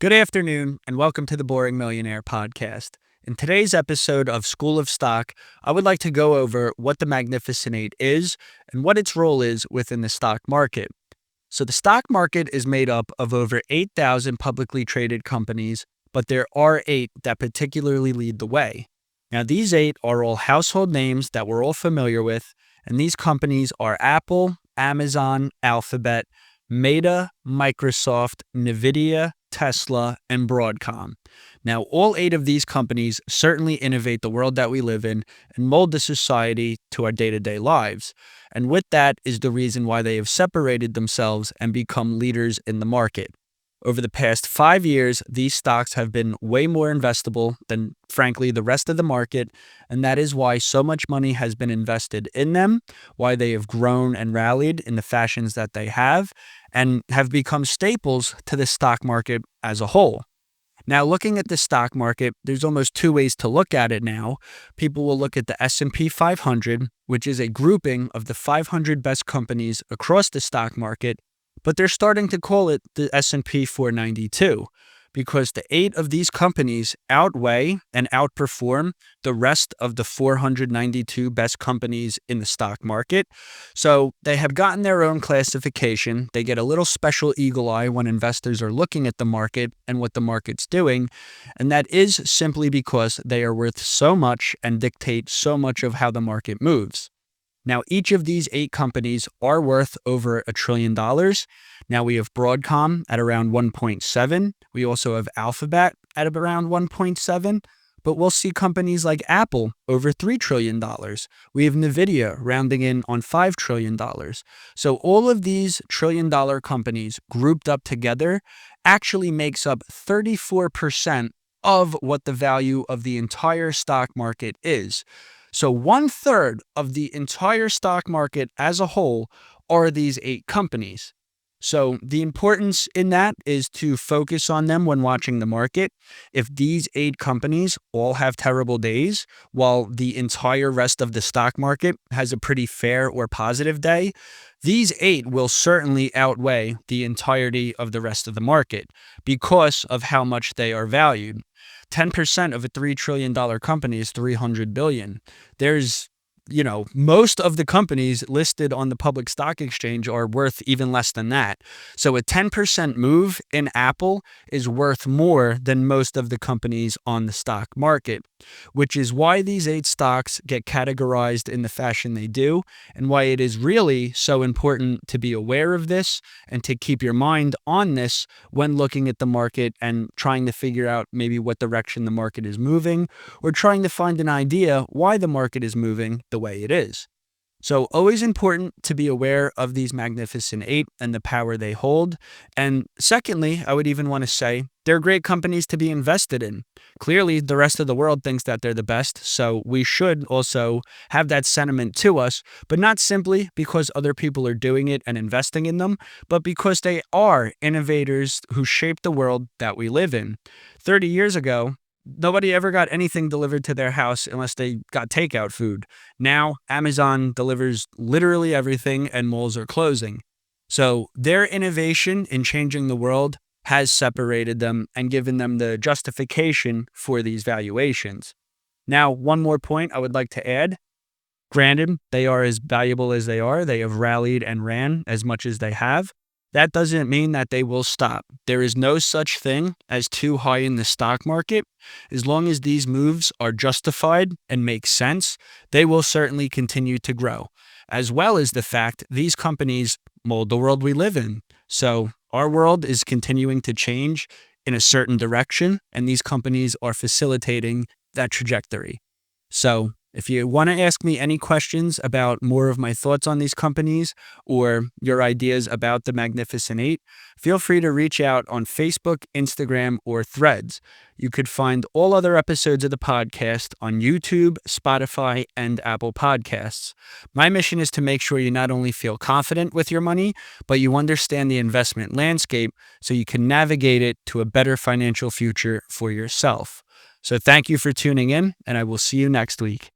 Good afternoon, and welcome to the Boring Millionaire podcast. In today's episode of School of Stock, I would like to go over what the Magnificent Eight is and what its role is within the stock market. So, the stock market is made up of over 8,000 publicly traded companies, but there are eight that particularly lead the way. Now, these eight are all household names that we're all familiar with, and these companies are Apple, Amazon, Alphabet, Meta, Microsoft, Nvidia, Tesla, and Broadcom. Now, all eight of these companies certainly innovate the world that we live in and mold the society to our day to day lives. And with that is the reason why they have separated themselves and become leaders in the market. Over the past 5 years, these stocks have been way more investable than, frankly, the rest of the market, and that is why so much money has been invested in them, why they have grown and rallied in the fashions that they have, and have become staples to the stock market as a whole. Now, looking at the stock market, there's almost two ways to look at it now. People will look at the S&P 500, which is a grouping of the 500 best companies across the stock market, but they're starting to call it the S&P 492 because the eight of these companies outweigh and outperform the rest of the 492 best companies in the stock market. So they have gotten their own classification. They get a little special eagle eye when investors are looking at the market and what the market's doing. And that is simply because they are worth so much and dictate so much of how the market moves. Now, each of these eight companies are worth over $1 trillion. Now, we have Broadcom at around 1.7. We also have Alphabet at around 1.7. But we'll see companies like Apple over $3 trillion. We have Nvidia rounding in on $5 trillion. So all of these trillion-dollar companies grouped up together actually makes up 34% of what the value of the entire stock market is. So 1/3 of the entire stock market as a whole are these eight companies. So the importance in that is to focus on them when watching the market. If these eight companies all have terrible days, while the entire rest of the stock market has a pretty fair or positive day, these eight will certainly outweigh the entirety of the rest of the market because of how much they are valued. 10% of a $3 trillion company is $300 billion. There's most of the companies listed on the public stock exchange are worth even less than that. So a 10% move in Apple is worth more than most of the companies on the stock market, which is why these eight stocks get categorized in the fashion they do, and why it is really so important to be aware of this and to keep your mind on this when looking at the market and trying to figure out maybe what direction the market is moving, or trying to find an idea why the market is moving the way it is. So always important to be aware of these Magnificent Eight and the power they hold. And secondly, I would even want to say they're great companies to be invested in. Clearly, the rest of the world thinks that they're the best, so we should also have that sentiment to us, but not simply because other people are doing it and investing in them, but because they are innovators who shape the world that we live in. 30 years ago, nobody ever got anything delivered to their house unless they got takeout food. Now, Amazon delivers literally everything and malls are closing. So their innovation in changing the world has separated them and given them the justification for these valuations. Now, one more point I would like to add. Granted, they are as valuable as they are. They have rallied and ran as much as they have. That doesn't mean that they will stop. There is no such thing as too high in the stock market. As long as these moves are justified and make sense, they will certainly continue to grow, as well as the fact these companies mold the world we live in. So our world is continuing to change in a certain direction, and these companies are facilitating that trajectory. So if you want to ask me any questions about more of my thoughts on these companies or your ideas about the Magnificent Eight, feel free to reach out on Facebook, Instagram, or Threads. You could find all other episodes of the podcast on YouTube, Spotify, and Apple Podcasts. My mission is to make sure you not only feel confident with your money, but you understand the investment landscape so you can navigate it to a better financial future for yourself. So thank you for tuning in, and I will see you next week.